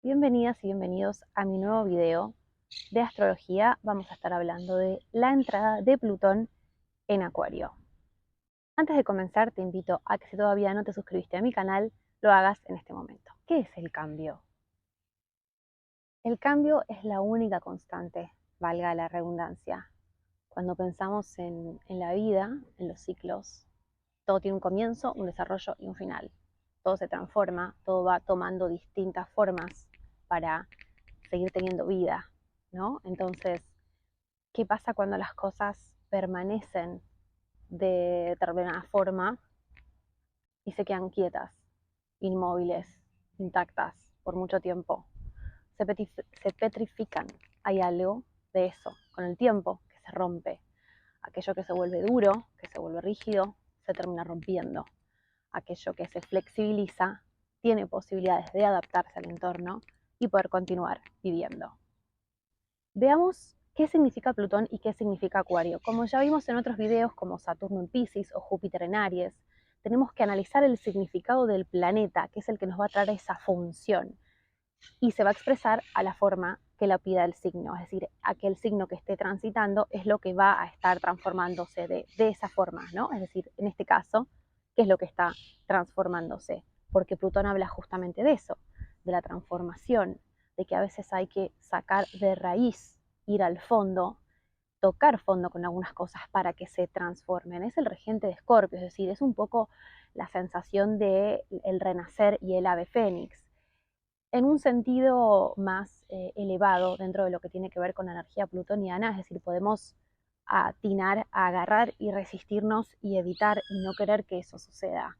Bienvenidas y bienvenidos a mi nuevo video de astrología. Vamos a estar hablando de la entrada de Plutón en Acuario. Antes de comenzar, te invito a que si todavía no te suscribiste a mi canal, lo hagas en este momento. ¿Qué es el cambio? El cambio es la única constante, valga la redundancia. Cuando pensamos en la vida, en los ciclos, todo tiene un comienzo, un desarrollo y un final. Todo se transforma, todo va tomando distintas formas para seguir teniendo vida, ¿no? Entonces, ¿qué pasa cuando las cosas permanecen de determinada forma y se quedan quietas, inmóviles, intactas por mucho tiempo? Se petrifican. Hay algo de eso con el tiempo que se rompe. Aquello que se vuelve duro, que se vuelve rígido, se termina rompiendo. Aquello que se flexibiliza tiene posibilidades de adaptarse al entorno y poder continuar viviendo. Veamos qué significa Plutón y qué significa Acuario. Como ya vimos en otros videos como Saturno en Piscis o Júpiter en Aries, tenemos que analizar el significado del planeta, que es el que nos va a traer esa función, y se va a expresar a la forma que la pida el signo, es decir, aquel signo que esté transitando es lo que va a estar transformándose de esa forma, ¿no? Es decir, en este caso, ¿qué es lo que está transformándose? Porque Plutón habla justamente de eso, de la transformación, de que a veces hay que sacar de raíz, ir al fondo, tocar fondo con algunas cosas para que se transformen. Es el regente de Escorpio, es decir, es un poco la sensación de el renacer y el ave fénix. En un sentido más elevado dentro de lo que tiene que ver con la energía plutoniana, es decir, podemos atinar a agarrar y resistirnos y evitar y no querer que eso suceda.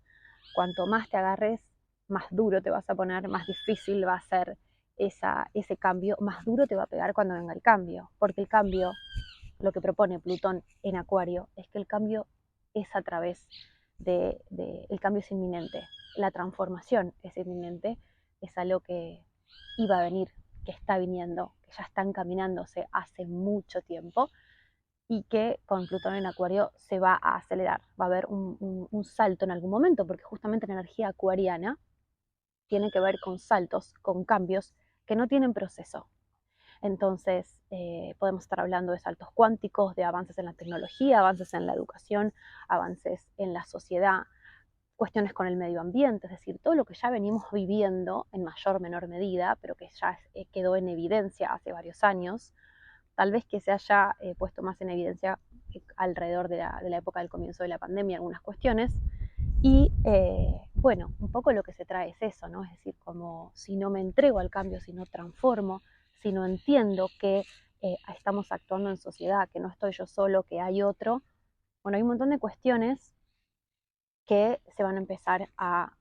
Cuanto más te agarres, más duro te vas a poner, más difícil va a ser ese cambio, más duro te va a pegar cuando venga el cambio, porque el cambio, lo que propone Plutón en Acuario, es que el cambio es a través el cambio es inminente, la transformación es inminente, es algo que iba a venir, que está viniendo, que ya está encaminándose hace mucho tiempo y que con Plutón en Acuario se va a acelerar, va a haber un salto en algún momento, porque justamente la energía acuariana tiene que ver con saltos, con cambios que no tienen proceso. Entonces, podemos estar hablando de saltos cuánticos, de avances en la tecnología, avances en la educación, avances en la sociedad, cuestiones con el medio ambiente, es decir, todo lo que ya venimos viviendo en mayor o menor medida, pero que ya quedó en evidencia hace varios años, tal vez que se haya puesto más en evidencia alrededor de la época del comienzo de la pandemia, algunas cuestiones, y bueno, un poco lo que se trae es eso, ¿no? Es decir, como si no me entrego al cambio, si no transformo, si no entiendo que estamos actuando en sociedad, que no estoy yo solo, que hay otro, bueno, hay un montón de cuestiones que se van a empezar a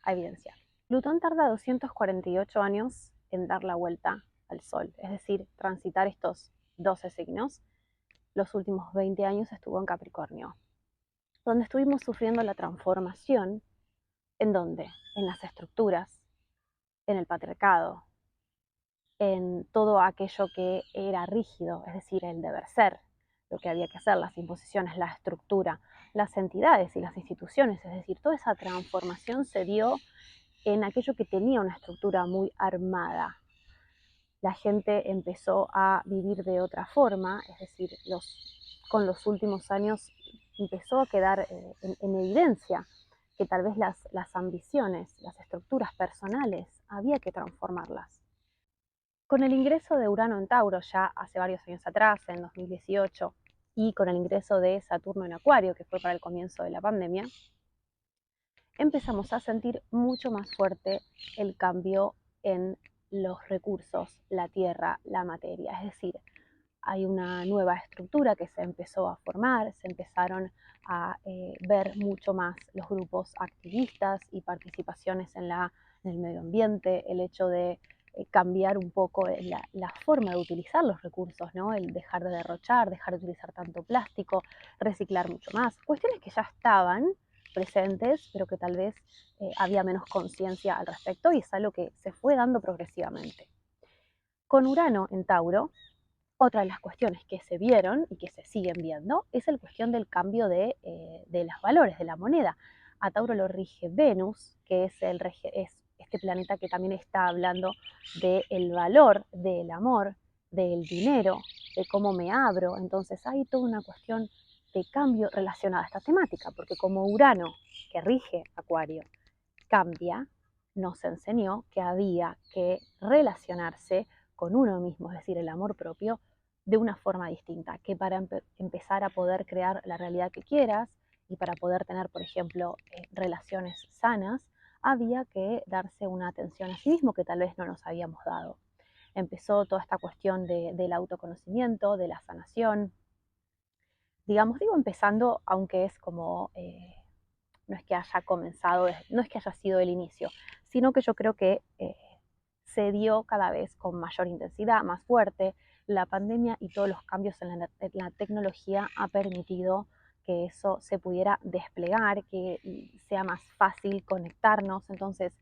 evidenciar. Plutón tarda 248 años en dar la vuelta al Sol, es decir, transitar estos 12 signos. Los últimos 20 años estuvo en Capricornio, donde estuvimos sufriendo la transformación. ¿En dónde? En las estructuras, en el patriarcado, en todo aquello que era rígido, es decir, el deber ser, lo que había que hacer, las imposiciones, la estructura, las entidades y las instituciones, es decir, toda esa transformación se dio en aquello que tenía una estructura muy armada. La gente empezó a vivir de otra forma, es decir, con los últimos años empezó a quedar en evidencia que tal vez las ambiciones, las estructuras personales, había que transformarlas. Con el ingreso de Urano en Tauro ya hace varios años atrás, en 2018, y con el ingreso de Saturno en Acuario, que fue para el comienzo de la pandemia, empezamos a sentir mucho más fuerte el cambio en los recursos, la tierra, la materia. Es decir, hay una nueva estructura que se empezó a formar, se empezaron a ver mucho más los grupos activistas y participaciones en el medio ambiente, el hecho de cambiar un poco la forma de utilizar los recursos, ¿no? El dejar de derrochar, dejar de utilizar tanto plástico, reciclar mucho más. Cuestiones que ya estaban presentes, pero que tal vez había menos conciencia al respecto y es algo que se fue dando progresivamente. Con Urano en Tauro, otra de las cuestiones que se vieron y que se siguen viendo es la cuestión del cambio de los valores de la moneda. A Tauro lo rige Venus, que es este planeta que también está hablando del valor del amor, del dinero, de cómo me abro. Entonces hay toda una cuestión de cambio relacionada a esta temática, porque como Urano, que rige Acuario, cambia, nos enseñó que había que relacionarse con uno mismo, es decir, el amor propio, de una forma distinta, que para empezar a poder crear la realidad que quieras y para poder tener, por ejemplo, relaciones sanas, había que darse una atención a sí mismo que tal vez no nos habíamos dado. Empezó toda esta cuestión del autoconocimiento, de la sanación, digamos, digo empezando, aunque es como no es que haya comenzado, no es que haya sido el inicio, sino que yo creo que se dio cada vez con mayor intensidad, más fuerte. La pandemia y todos los cambios en la tecnología ha permitido que eso se pudiera desplegar, que sea más fácil conectarnos. Entonces,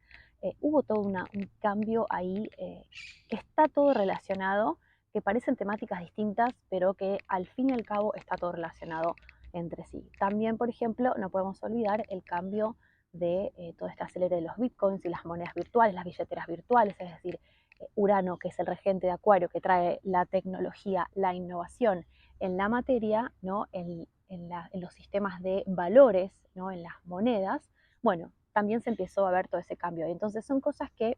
hubo todo un cambio ahí que está todo relacionado, que parecen temáticas distintas, pero que al fin y al cabo está todo relacionado entre sí. También, por ejemplo, no podemos olvidar el cambio de todo este acelere de los bitcoins y las monedas virtuales, las billeteras virtuales, es decir, Urano, que es el regente de Acuario, que trae la tecnología, la innovación en la materia, ¿no? En los sistemas de valores, ¿no? En las monedas, bueno, también se empezó a ver todo ese cambio. Y entonces son cosas que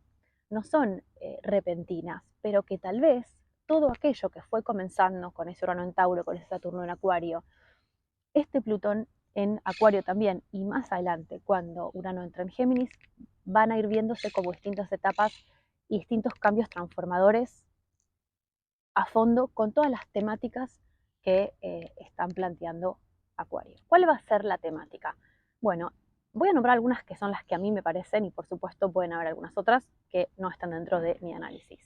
no son repentinas, pero que tal vez todo aquello que fue comenzando con ese Urano en Tauro, con ese Saturno en Acuario, este Plutón en Acuario también, y más adelante, cuando Urano entra en Géminis, van a ir viéndose como distintas etapas y distintos cambios transformadores a fondo con todas las temáticas que están planteando Acuario. ¿Cuál va a ser la temática? Bueno, voy a nombrar algunas que son las que a mí me parecen y por supuesto pueden haber algunas otras que no están dentro de mi análisis.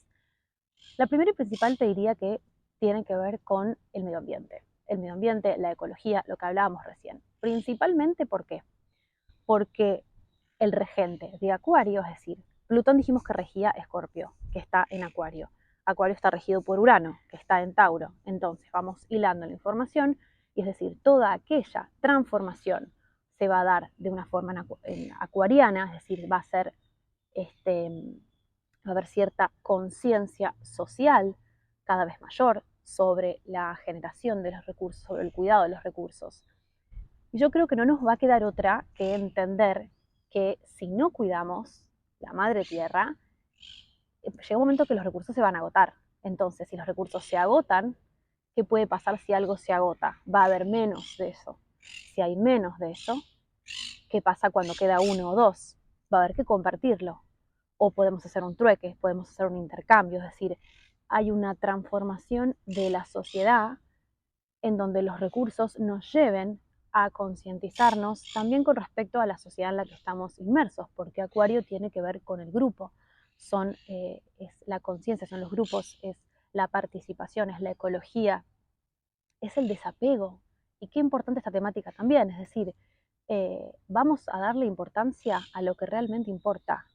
La primera y principal te diría que tiene que ver con el medio ambiente. El medio ambiente, la ecología, lo que hablábamos recién. Principalmente, ¿por qué? Porque el regente de Acuario, es decir, Plutón dijimos que regía Escorpio, que está en Acuario. Acuario está regido por Urano, que está en Tauro. Entonces vamos hilando la información, y es decir, toda aquella transformación se va a dar de una forma acuariana, es decir, va a ser va a haber cierta conciencia social cada vez mayor sobre la generación de los recursos, sobre el cuidado de los recursos. Y yo creo que no nos va a quedar otra que entender que si no cuidamos la madre tierra, llega un momento que los recursos se van a agotar. Entonces, si los recursos se agotan, ¿qué puede pasar si algo se agota? Va a haber menos de eso. Si hay menos de eso, ¿qué pasa cuando queda uno o dos? Va a haber que compartirlo. O podemos hacer un trueque, podemos hacer un intercambio, es decir, hay una transformación de la sociedad en donde los recursos nos lleven a concientizarnos también con respecto a la sociedad en la que estamos inmersos, porque Acuario tiene que ver con el grupo, es la conciencia, son los grupos, es la participación, es la ecología, es el desapego. Y qué importante esta temática también, es decir, vamos a darle importancia a lo que realmente importa.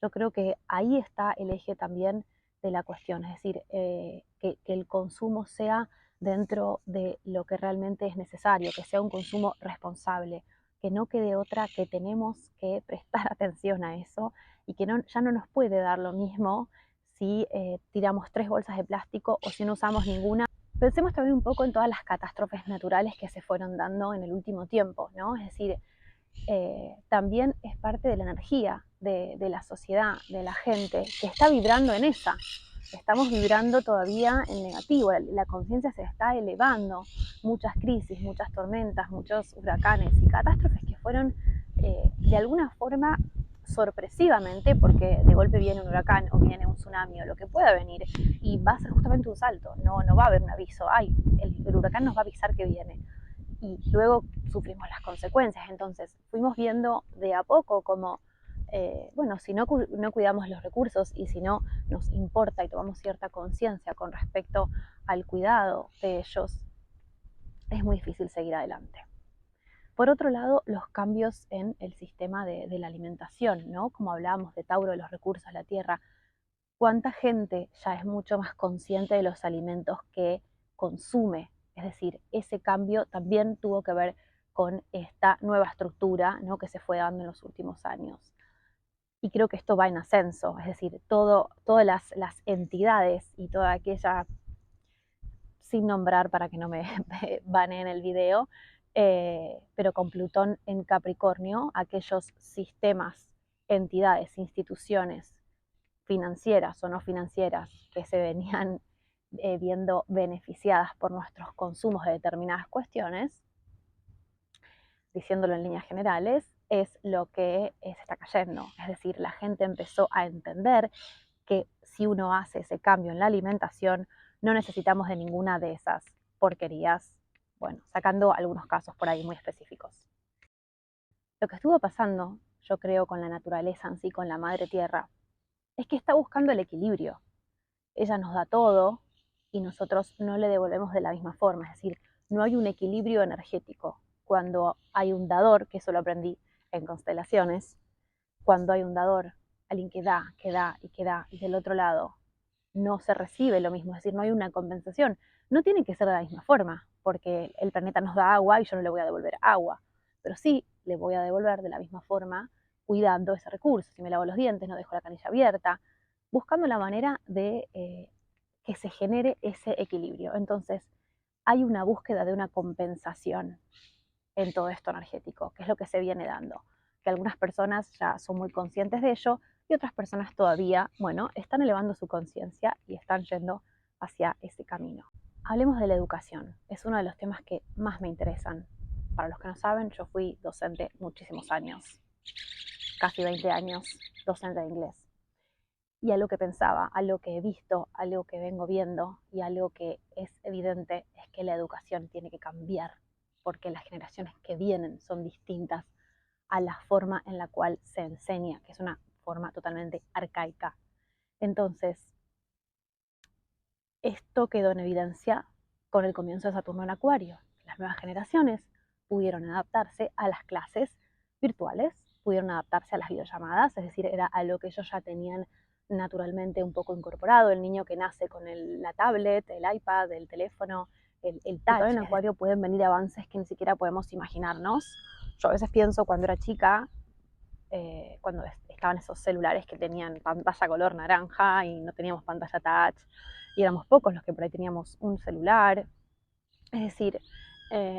Yo creo que ahí está el eje también de la cuestión, es decir, que el consumo sea dentro de lo que realmente es necesario, que sea un consumo responsable, que no quede otra que tenemos que prestar atención a eso y que ya no nos puede dar lo mismo si tiramos 3 bolsas de plástico o si no usamos ninguna. Pensemos también un poco en todas las catástrofes naturales que se fueron dando en el último tiempo, ¿no? Es decir, también es parte de la energía de la sociedad, de la gente, que está vibrando en esa. Estamos vibrando todavía en negativo, la conciencia se está elevando, muchas crisis, muchas tormentas, muchos huracanes y catástrofes que fueron de alguna forma sorpresivamente, porque de golpe viene un huracán o viene un tsunami o lo que pueda venir y va a ser justamente un salto, no va a haber un aviso, el huracán nos va a avisar que viene y luego sufrimos las consecuencias. Entonces fuimos viendo de a poco como, bueno, si no cuidamos los recursos y si no nos importa y tomamos cierta conciencia con respecto al cuidado de ellos, es muy difícil seguir adelante. Por otro lado, los cambios en el sistema de la alimentación, ¿no? Como hablábamos de Tauro, de los recursos, la tierra, ¿cuánta gente ya es mucho más consciente de los alimentos que consume? Es decir, ese cambio también tuvo que ver con esta nueva estructura, ¿no? Que se fue dando en los últimos años. Y creo que esto va en ascenso, es decir, todas las entidades y toda aquella, sin nombrar para que no me, me baneen el video, pero con Plutón en Capricornio, aquellos sistemas, entidades, instituciones financieras o no financieras que se venían viendo beneficiadas por nuestros consumos de determinadas cuestiones, diciéndolo en líneas generales, es lo que se está cayendo. Es decir, la gente empezó a entender que si uno hace ese cambio en la alimentación, no necesitamos de ninguna de esas porquerías, bueno, sacando algunos casos por ahí muy específicos. Lo que estuvo pasando, yo creo, con la naturaleza en sí, con la madre tierra, es que está buscando el equilibrio. Ella nos da todo y nosotros no le devolvemos de la misma forma, es decir, no hay un equilibrio energético. Cuando hay un dador, que eso lo aprendí en constelaciones, cuando hay un dador, alguien que da, que da y que da, y del otro lado no se recibe lo mismo, es decir, no hay una compensación. No tiene que ser de la misma forma, porque el planeta nos da agua y yo no le voy a devolver agua, pero sí le voy a devolver de la misma forma cuidando ese recurso. Si me lavo los dientes, no dejo la canilla abierta, buscando la manera de que se genere ese equilibrio. Entonces, hay una búsqueda de una compensación en todo esto energético, que es lo que se viene dando, que algunas personas ya son muy conscientes de ello y otras personas todavía, bueno, están elevando su conciencia y están yendo hacia ese camino. Hablemos de la educación, es uno de los temas que más me interesan. Para los que no saben, yo fui docente muchísimos años, casi 20 años docente de inglés. Y algo que pensaba, algo que he visto, algo que vengo viendo y algo que es evidente es que la educación tiene que cambiar porque las generaciones que vienen son distintas a la forma en la cual se enseña, que es una forma totalmente arcaica. Entonces, esto quedó en evidencia con el comienzo de Saturno en Acuario. Las nuevas generaciones pudieron adaptarse a las clases virtuales, pudieron adaptarse a las videollamadas, es decir, era algo que ellos ya tenían naturalmente un poco incorporado. El niño que nace con la tablet, el iPad, el teléfono, el touch. En Acuario pueden venir avances que ni siquiera podemos imaginarnos. Yo a veces pienso cuando era chica, cuando estaban esos celulares que tenían pantalla color naranja y no teníamos pantalla touch, y éramos pocos los que por ahí teníamos un celular. Es decir,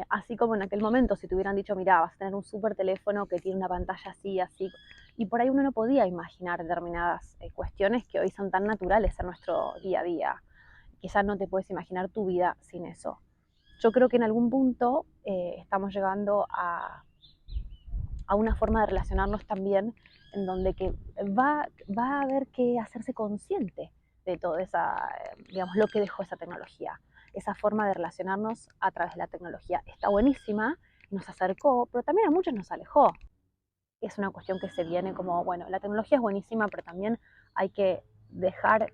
así como en aquel momento, si te hubieran dicho, mira, vas a tener un súper teléfono que tiene una pantalla así, así, y por ahí uno no podía imaginar determinadas cuestiones que hoy son tan naturales en nuestro día a día. Quizás no te puedes imaginar tu vida sin eso. Yo creo que en algún punto estamos llegando a una forma de relacionarnos también en donde que va a haber que hacerse consciente de toda esa, digamos, lo que dejó esa tecnología. Esa forma de relacionarnos a través de la tecnología está buenísima, nos acercó, pero también a muchos nos alejó. Es una cuestión que se viene como, bueno, la tecnología es buenísima, pero también hay que dejar,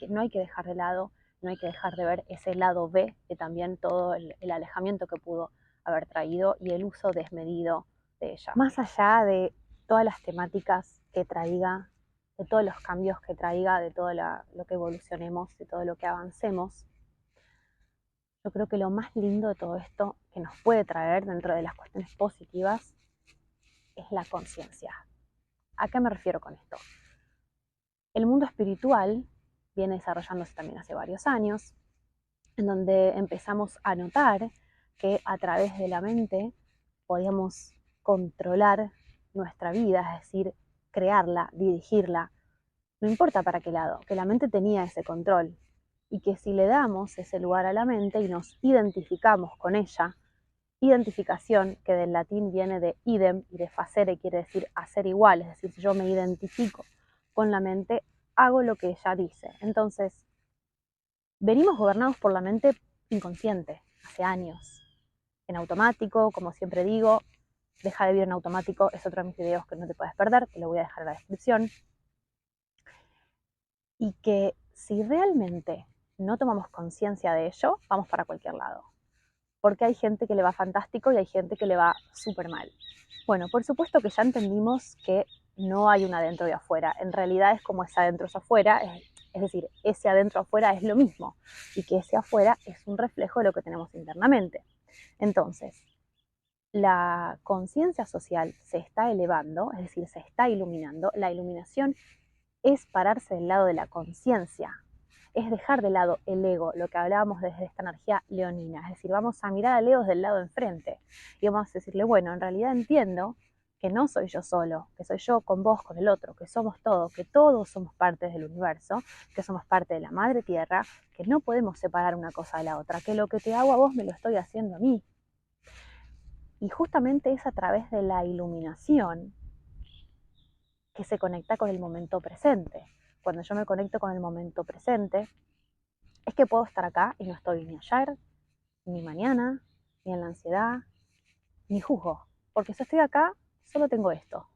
no hay que dejar de lado, no hay que dejar de ver ese lado B de también todo el alejamiento que pudo haber traído y el uso desmedido de ella. Más allá de todas las temáticas que traiga, de todos los cambios que traiga, de todo lo que evolucionemos, de todo lo que avancemos, yo creo que lo más lindo de todo esto que nos puede traer dentro de las cuestiones positivas es la conciencia. ¿A qué me refiero con esto? El mundo espiritual viene desarrollándose también hace varios años, en donde empezamos a notar que a través de la mente podíamos controlar nuestra vida, es decir, crearla, dirigirla, no importa para qué lado, que la mente tenía ese control y que si le damos ese lugar a la mente y nos identificamos con ella, identificación que del latín viene de idem y de facere, quiere decir hacer igual, es decir, si yo me identifico con la mente, hago lo que ella dice. Entonces, venimos gobernados por la mente inconsciente hace años, en automático, como siempre digo, deja de vivir en automático, es otro de mis videos que no te puedes perder, te lo voy a dejar en la descripción. Y que si realmente no tomamos conciencia de ello, vamos para cualquier lado. Porque hay gente que le va fantástico y hay gente que le va súper mal. Bueno, por supuesto que ya entendimos que no hay un adentro y afuera. En realidad es como ese adentro es afuera, es decir, ese adentro afuera es lo mismo. Y que ese afuera es un reflejo de lo que tenemos internamente. Entonces, la conciencia social se está elevando, es decir, se está iluminando. La iluminación es pararse del lado de la conciencia, es dejar de lado el ego, lo que hablábamos desde esta energía leonina, es decir, vamos a mirar al ego desde el lado de enfrente y vamos a decirle, bueno, en realidad entiendo que no soy yo solo, que soy yo con vos, con el otro, que somos todos, que todos somos partes del universo, que somos parte de la madre tierra, que no podemos separar una cosa de la otra, que lo que te hago a vos me lo estoy haciendo a mí. Y justamente es a través de la iluminación que se conecta con el momento presente. Cuando yo me conecto con el momento presente, es que puedo estar acá y no estoy ni ayer, ni mañana, ni en la ansiedad, ni juzgo. Porque si estoy acá, solo tengo esto.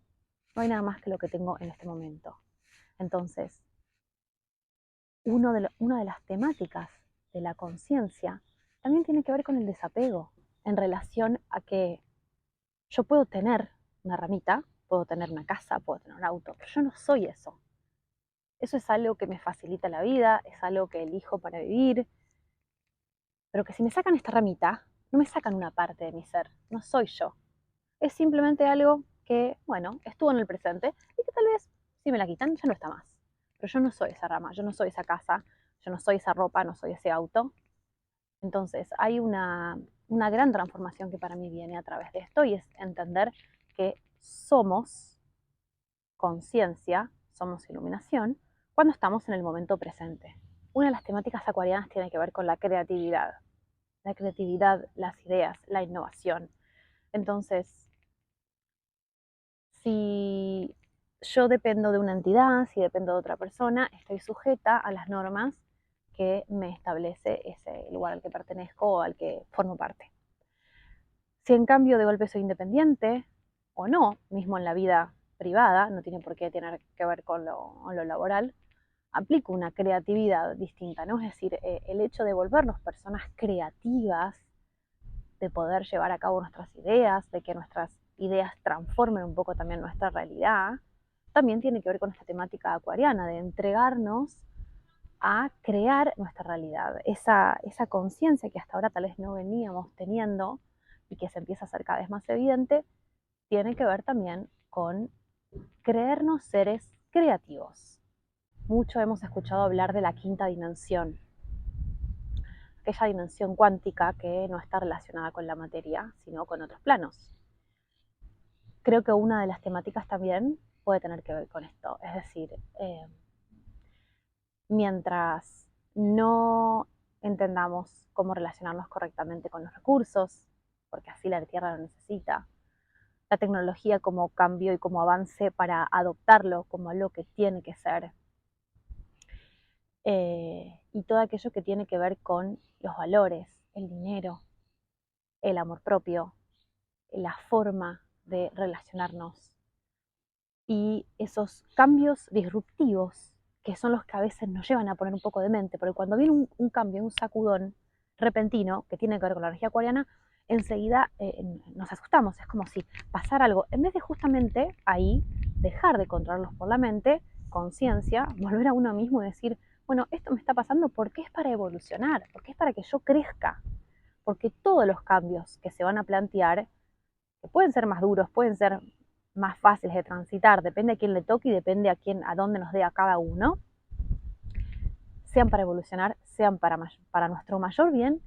No hay nada más que lo que tengo en este momento. Entonces, una de las temáticas de la conciencia también tiene que ver con el desapego en relación a que yo puedo tener una ramita, puedo tener una casa, puedo tener un auto, pero yo no soy eso. Eso es algo que me facilita la vida, es algo que elijo para vivir, pero que si me sacan esta ramita, no me sacan una parte de mi ser, no soy yo. Es simplemente algo que, bueno, estuvo en el presente y que tal vez si me la quitan ya no está más. Pero yo no soy esa rama, yo no soy esa casa, yo no soy esa ropa, no soy ese auto. Entonces hay una gran transformación que para mí viene a través de esto y es entender que somos conciencia, somos iluminación, cuando estamos en el momento presente. Una de las temáticas acuarianas tiene que ver con la creatividad, las ideas, la innovación. Entonces, si yo dependo de una entidad, si dependo de otra persona, estoy sujeta a las normas que me establece ese lugar al que pertenezco o al que formo parte. Si en cambio de golpe soy independiente o no, mismo en la vida privada, no tiene por qué tener que ver con lo laboral, aplico una creatividad distinta, ¿no? Es decir, el hecho de volvernos personas creativas, de poder llevar a cabo nuestras ideas, de que nuestras ideas transformen un poco también nuestra realidad, también tiene que ver con esta temática acuariana, de entregarnos a crear nuestra realidad. Esa conciencia que hasta ahora tal vez no veníamos teniendo y que se empieza a hacer cada vez más evidente, tiene que ver también con creernos seres creativos. Mucho hemos escuchado hablar de la quinta dimensión, aquella dimensión cuántica que no está relacionada con la materia, sino con otros planos. Creo que una de las temáticas también puede tener que ver con esto, es decir, mientras no entendamos cómo relacionarnos correctamente con los recursos, porque así la Tierra lo necesita, la tecnología como cambio y como avance para adoptarlo como algo que tiene que ser, y todo aquello que tiene que ver con los valores, el dinero, el amor propio, la forma de relacionarnos y esos cambios disruptivos que son los que a veces nos llevan a poner un poco de mente, porque cuando viene un cambio, un sacudón repentino que tiene que ver con la energía acuariana, enseguida nos asustamos, es como si pasara algo, en vez de justamente ahí dejar de controlarlos por la mente, conciencia, volver a uno mismo y decir, bueno, esto me está pasando porque es para evolucionar, porque es para que yo crezca, porque todos los cambios que se van a plantear, que pueden ser más duros, pueden ser más fáciles de transitar, depende a quién le toque y depende a dónde nos dé a cada uno, sean para evolucionar, sean para nuestro mayor bien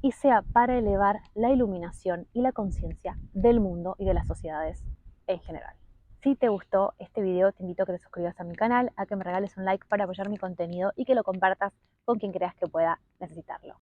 y sea para elevar la iluminación y la conciencia del mundo y de las sociedades en general. Si te gustó este video, te invito a que te suscribas a mi canal, a que me regales un like para apoyar mi contenido y que lo compartas con quien creas que pueda necesitarlo.